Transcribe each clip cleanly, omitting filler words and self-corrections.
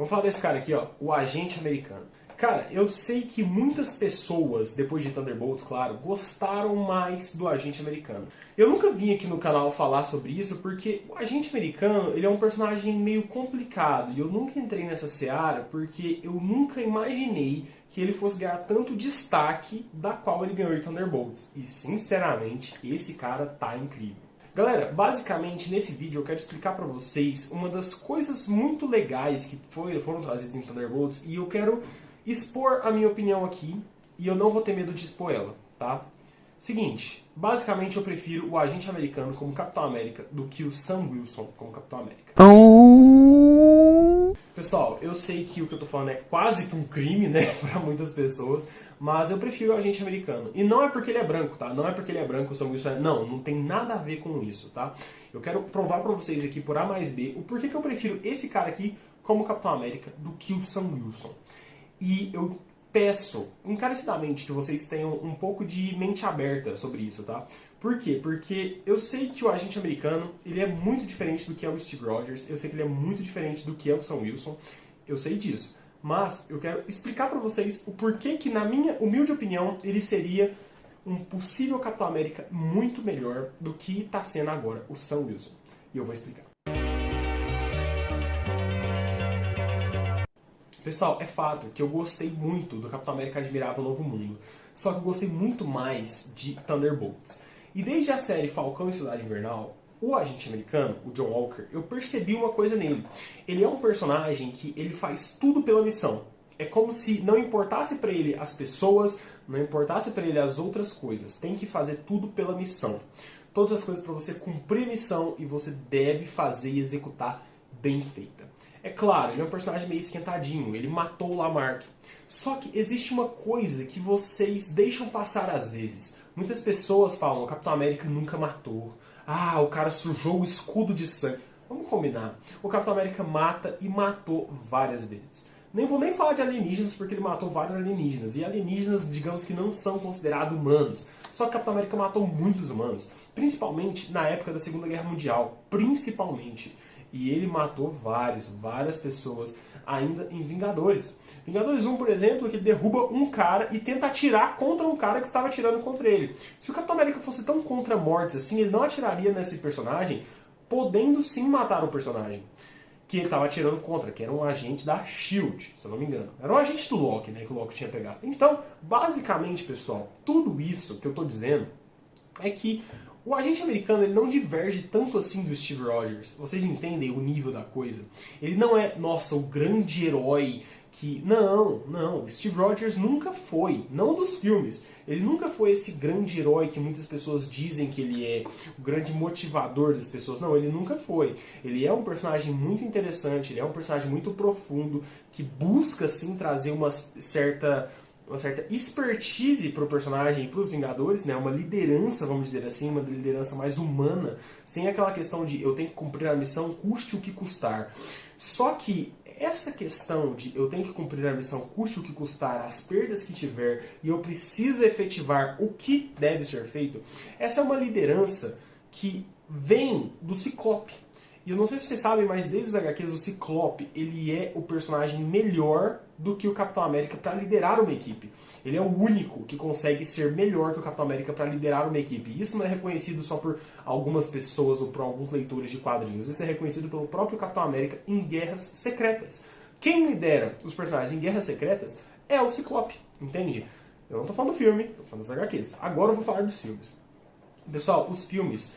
Vamos falar desse cara aqui, ó, o Agente Americano. Cara, eu sei que muitas pessoas, depois de Thunderbolts, claro, gostaram mais do Agente Americano. Eu nunca vim aqui no canal falar sobre isso porque o Agente Americano, ele é um personagem meio complicado e eu nunca entrei nessa seara porque eu nunca imaginei que ele fosse ganhar tanto destaque da qual ele ganhou em Thunderbolts. E, sinceramente, esse cara tá incrível. Galera, basicamente nesse vídeo eu quero explicar pra vocês uma das coisas muito legais que foram trazidas em Thunderbolts e eu quero expor a minha opinião aqui e eu não vou ter medo de expor ela, tá? Seguinte, basicamente eu prefiro o Agente Americano como Capitão América do que o Sam Wilson como Capitão América. Pessoal, eu sei que o que eu tô falando é quase que um crime, né, pra muitas pessoas, mas eu prefiro o Agente Americano. E não é porque ele é branco, tá? Não é porque ele é branco, o Sam Wilson é... Não tem nada a ver com isso, tá? Eu quero provar pra vocês aqui por A mais B o porquê que eu prefiro esse cara aqui como Capitão América do que o Sam Wilson. E eu peço encarecidamente que vocês tenham um pouco de mente aberta sobre isso, tá? Por quê? Porque eu sei que o Agente Americano, ele é muito diferente do que é o Steve Rogers, eu sei que ele é muito diferente do que é o Sam Wilson, eu sei disso. Mas eu quero explicar pra vocês o porquê que, na minha humilde opinião, ele seria um possível Capitão América muito melhor do que tá sendo agora o Sam Wilson. E eu vou explicar. Pessoal, é fato que eu gostei muito do Capitão América Admirável Novo Mundo, só que eu gostei muito mais de Thunderbolts. E desde a série Falcão e Cidade Invernal, o Agente Americano, o John Walker, eu percebi uma coisa nele. Ele é um personagem que ele faz tudo pela missão. É como se não importasse pra ele as pessoas, não importasse pra ele as outras coisas. Tem que fazer tudo pela missão. Todas as coisas pra você cumprir a missão e você deve fazer e executar bem feita. É claro, ele é um personagem meio esquentadinho, ele matou o Lamarck. Só que existe uma coisa que vocês deixam passar às vezes. Muitas pessoas falam, o Capitão América nunca matou. Ah, o cara sujou o escudo de sangue. Vamos combinar. O Capitão América mata e matou várias vezes. Nem vou nem falar de alienígenas, porque ele matou vários alienígenas. E alienígenas, digamos que não são considerados humanos. Só que o Capitão América matou muitos humanos. Principalmente na época da Segunda Guerra Mundial. Principalmente. E ele matou várias pessoas ainda em Vingadores. Vingadores 1, por exemplo, que ele derruba um cara e tenta atirar contra um cara que estava atirando contra ele. Se o Capitão América fosse tão contra mortes assim, ele não atiraria nesse personagem, podendo sim matar o personagem que ele estava atirando contra, que era um agente da SHIELD, se eu não me engano. Era um agente do Loki, né, que o Loki tinha pegado. Então, basicamente, pessoal, tudo isso que eu estou dizendo é que o Agente Americano ele não diverge tanto assim do Steve Rogers. Vocês entendem o nível da coisa? Ele não é, nossa, o grande herói que... Não. O Steve Rogers nunca foi. Não dos filmes. Ele nunca foi esse grande herói que muitas pessoas dizem que ele é. O grande motivador das pessoas. Não, ele nunca foi. Ele é um personagem muito interessante. Ele é um personagem muito profundo. Que busca, sim, trazer uma certa expertise para o personagem e para os Vingadores, né? Uma liderança, vamos dizer assim, uma liderança mais humana, sem aquela questão de eu tenho que cumprir a missão, custe o que custar. Só que essa questão de eu tenho que cumprir a missão, custe o que custar, as perdas que tiver, e eu preciso efetivar o que deve ser feito, essa é uma liderança que vem do Ciclope. E eu não sei se vocês sabem, mas desde os HQs, o Ciclope, ele é o personagem melhor do que o Capitão América para liderar uma equipe. Ele é o único que consegue ser melhor que o Capitão América para liderar uma equipe. Isso não é reconhecido só por algumas pessoas ou por alguns leitores de quadrinhos. Isso é reconhecido pelo próprio Capitão América em Guerras Secretas. Quem lidera os personagens em Guerras Secretas é o Ciclope, entende? Eu não estou falando do filme, estou falando das HQs. Agora eu vou falar dos filmes. Pessoal, os filmes...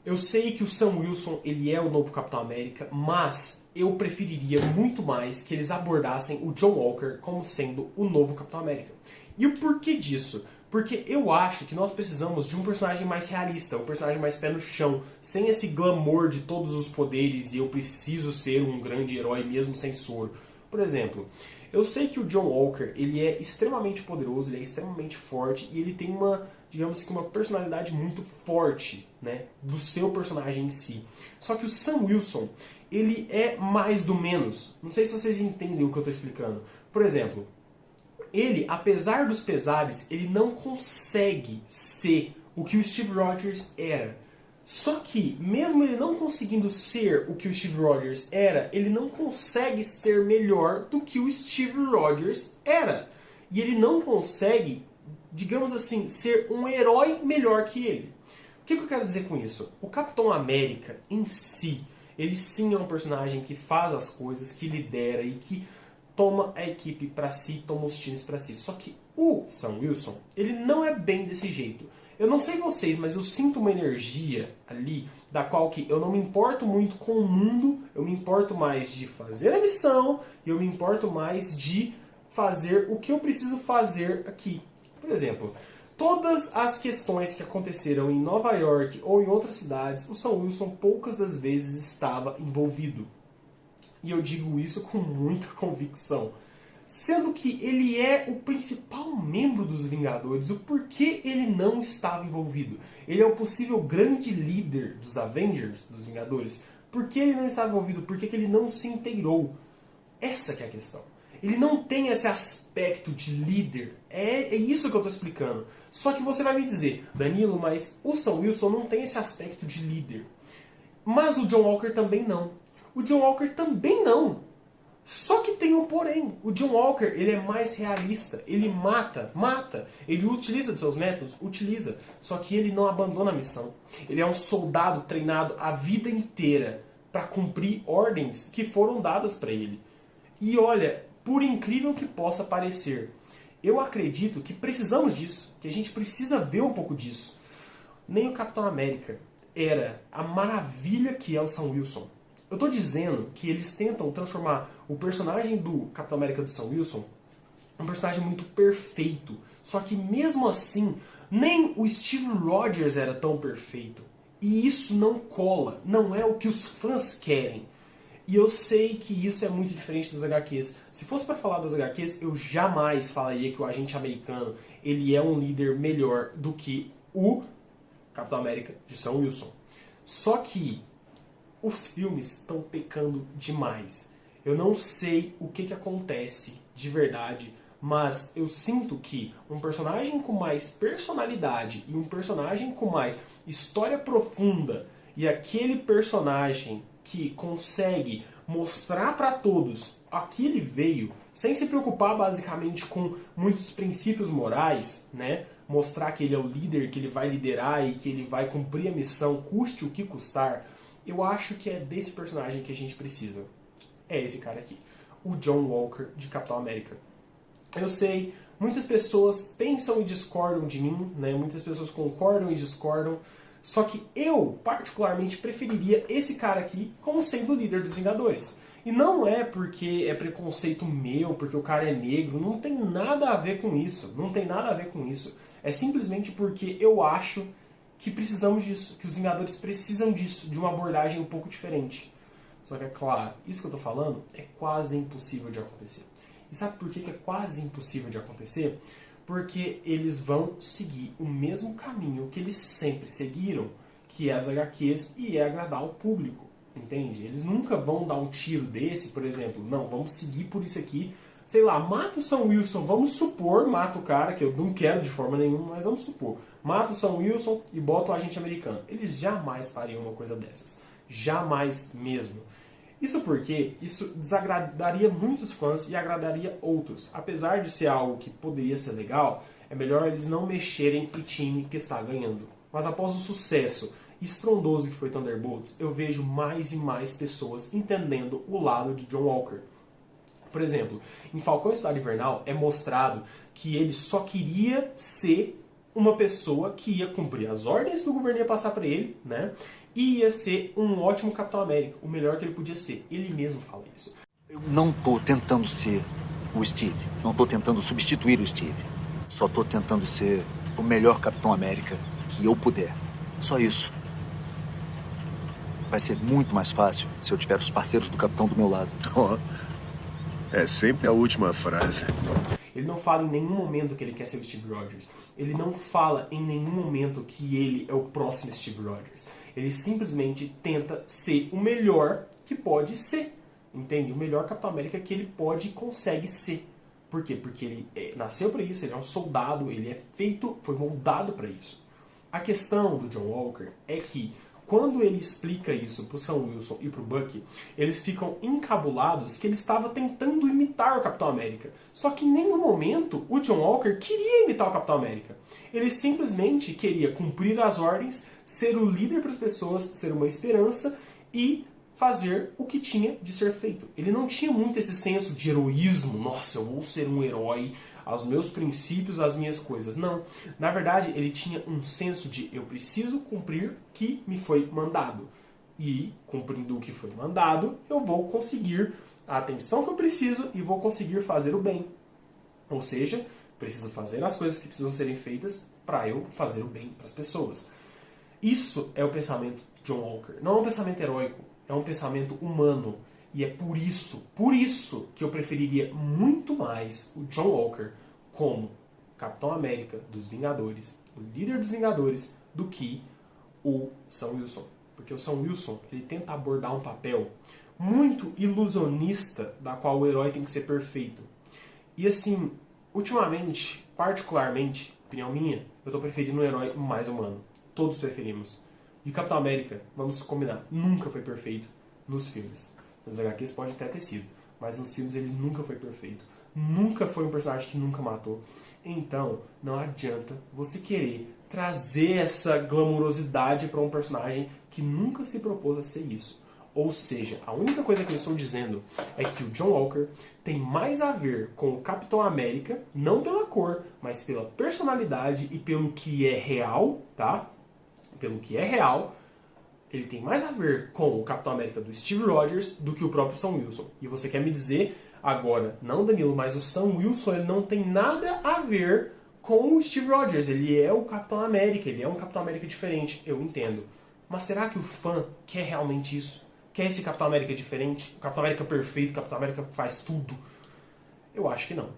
Eu sei que o Sam Wilson ele é o novo Capitão América, mas eu preferiria muito mais que eles abordassem o John Walker como sendo o novo Capitão América. E o porquê disso? Porque eu acho que nós precisamos de um personagem mais realista, um personagem mais pé no chão, sem esse glamour de todos os poderes e eu preciso ser um grande herói mesmo sem soro. Por exemplo, eu sei que o John Walker ele é extremamente poderoso, ele é extremamente forte e ele tem uma, digamos que uma personalidade muito forte, né, do seu personagem em si. Só que o Sam Wilson, ele é mais do menos. Não sei se vocês entendem o que eu estou explicando. Por exemplo, ele, apesar dos pesares, ele não consegue ser o que o Steve Rogers era. Só que, mesmo ele não conseguindo ser o que o Steve Rogers era, ele não consegue ser melhor do que o Steve Rogers era. E ele não consegue, digamos assim, ser um herói melhor que ele. O que eu quero dizer com isso? O Capitão América em si, ele sim é um personagem que faz as coisas, que lidera e que toma a equipe para si, toma os times para si. Só que o Sam Wilson, ele não é bem desse jeito. Eu não sei vocês, mas eu sinto uma energia ali, da qual que eu não me importo muito com o mundo, eu me importo mais de fazer a missão, e eu me importo mais de fazer o que eu preciso fazer aqui. Por exemplo, todas as questões que aconteceram em Nova York ou em outras cidades, o Sam Wilson poucas das vezes estava envolvido. E eu digo isso com muita convicção. Sendo que ele é o principal membro dos Vingadores, o porquê ele não estava envolvido? Ele é o possível grande líder dos Avengers, dos Vingadores. Por que ele não estava envolvido? Por que ele não se inteirou? Essa que é a questão. Ele não tem esse aspecto de líder. É isso que eu estou explicando. Só que você vai me dizer, Danilo, mas o Sam Wilson não tem esse aspecto de líder. Mas o John Walker também não. O John Walker também não. Só que tem um porém. O John Walker, ele é mais realista. Ele mata. Ele utiliza de seus métodos? Utiliza. Só que ele não abandona a missão. Ele é um soldado treinado a vida inteira para cumprir ordens que foram dadas para ele. E olha, por incrível que possa parecer, eu acredito que precisamos disso. Que a gente precisa ver um pouco disso. Nem o Capitão América era a maravilha que é o Sam Wilson. Eu estou dizendo que eles tentam transformar o personagem do Capitão América do Sam Wilson um personagem muito perfeito. Só que mesmo assim, nem o Steve Rogers era tão perfeito. E isso não cola, não é o que os fãs querem. E eu sei que isso é muito diferente das HQs. Se fosse para falar das HQs, eu jamais falaria que o agente americano ele é um líder melhor do que o Capitão América de Sam Wilson. Só que os filmes estão pecando demais. Eu não sei o que acontece de verdade, mas eu sinto que um personagem com mais personalidade e um personagem com mais história profunda e aquele personagem que consegue mostrar para todos a que ele veio, sem se preocupar basicamente com muitos princípios morais, né? Mostrar que ele é o líder, que ele vai liderar e que ele vai cumprir a missão, custe o que custar. Eu acho que é desse personagem que a gente precisa. É esse cara aqui. O John Walker de Capitão América. Eu sei, muitas pessoas pensam e discordam de mim, né? Muitas pessoas concordam e discordam. Só que eu, particularmente, preferiria esse cara aqui como sendo o líder dos Vingadores. E não é porque é preconceito meu, porque o cara é negro. Não tem nada a ver com isso. Não tem nada a ver com isso. É simplesmente porque eu acho que precisamos disso, que os Vingadores precisam disso, de uma abordagem um pouco diferente. Só que é claro, isso que eu estou falando é quase impossível de acontecer. E sabe por que é quase impossível de acontecer? Porque eles vão seguir o mesmo caminho que eles sempre seguiram, que é as HQs e é agradar o público, entende? Eles nunca vão dar um tiro desse, por exemplo, não, vamos seguir por isso aqui, sei lá, mata o Sam Wilson, vamos supor, mata o cara, que eu não quero de forma nenhuma, mas vamos supor, mata o Sam Wilson e bota o agente americano. Eles jamais fariam uma coisa dessas. Jamais mesmo. Isso porque isso desagradaria muitos fãs e agradaria outros. Apesar de ser algo que poderia ser legal, é melhor eles não mexerem em time que está ganhando. Mas após o sucesso estrondoso que foi Thunderbolts, eu vejo mais e mais pessoas entendendo o lado de John Walker. Por exemplo, em Falcão e Soldado Invernal é mostrado que ele só queria ser uma pessoa que ia cumprir as ordens que o governo ia passar para ele, né? E ia ser um ótimo Capitão América, o melhor que ele podia ser. Ele mesmo fala isso. Eu não tô tentando ser o Steve, não tô tentando substituir o Steve. Só tô tentando ser o melhor Capitão América que eu puder. Só isso. Vai ser muito mais fácil se eu tiver os parceiros do Capitão do meu lado. Oh, é sempre a última frase. Ele não fala em nenhum momento que ele quer ser o Steve Rogers. Ele não fala em nenhum momento que ele é o próximo Steve Rogers. Ele simplesmente tenta ser o melhor que pode ser. Entende? O melhor Capitão América que ele pode e consegue ser. Por quê? Porque ele nasceu para isso, ele é um soldado, ele é feito, foi moldado para isso. A questão do John Walker é que quando ele explica isso pro Sam Wilson e pro Bucky, eles ficam encabulados que ele estava tentando imitar o Capitão América. Só que em nenhum momento o John Walker queria imitar o Capitão América. Ele simplesmente queria cumprir as ordens, ser o líder para as pessoas, ser uma esperança e fazer o que tinha de ser feito. Ele não tinha muito esse senso de heroísmo. Nossa, eu vou ser um herói, aos meus princípios, às minhas coisas. Não. Na verdade, ele tinha um senso de eu preciso cumprir o que me foi mandado. E, cumprindo o que foi mandado, eu vou conseguir a atenção que eu preciso e vou conseguir fazer o bem. Ou seja, preciso fazer as coisas que precisam serem feitas para eu fazer o bem para as pessoas. Isso é o pensamento de John Walker. Não é um pensamento heróico, é um pensamento humano. E é por isso que eu preferiria muito mais o John Walker como Capitão América dos Vingadores, o líder dos Vingadores, do que o Sam Wilson. Porque o Sam Wilson, ele tenta abordar um papel muito ilusionista, da qual o herói tem que ser perfeito. E assim, ultimamente, particularmente, opinião minha, eu estou preferindo um herói mais humano. Todos preferimos. E o Capitão América, vamos combinar, nunca foi perfeito nos filmes. Nos HQs pode até ter sido, mas nos filmes ele nunca foi perfeito. Nunca foi um personagem que nunca matou. Então, não adianta você querer trazer essa glamourosidade para um personagem que nunca se propôs a ser isso. Ou seja, a única coisa que eu estou dizendo é que o John Walker tem mais a ver com o Capitão América, não pela cor, mas pela personalidade e pelo que é real, tá? Pelo que é real, ele tem mais a ver com o Capitão América do Steve Rogers do que o próprio Sam Wilson. E você quer me dizer agora, não Danilo, mas o Sam Wilson ele não tem nada a ver com o Steve Rogers. Ele é o Capitão América, ele é um Capitão América diferente, eu entendo. Mas será que o fã quer realmente isso? Quer esse Capitão América diferente? O Capitão América perfeito, o Capitão América que faz tudo? Eu acho que não.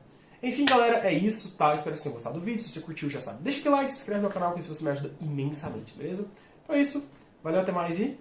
Enfim, galera, é isso, tá? Espero que vocês tenham gostado do vídeo. Se você curtiu, já sabe. Deixa aquele like, se inscreve no canal, que isso você me ajuda imensamente, beleza? Então é isso. Valeu, até mais e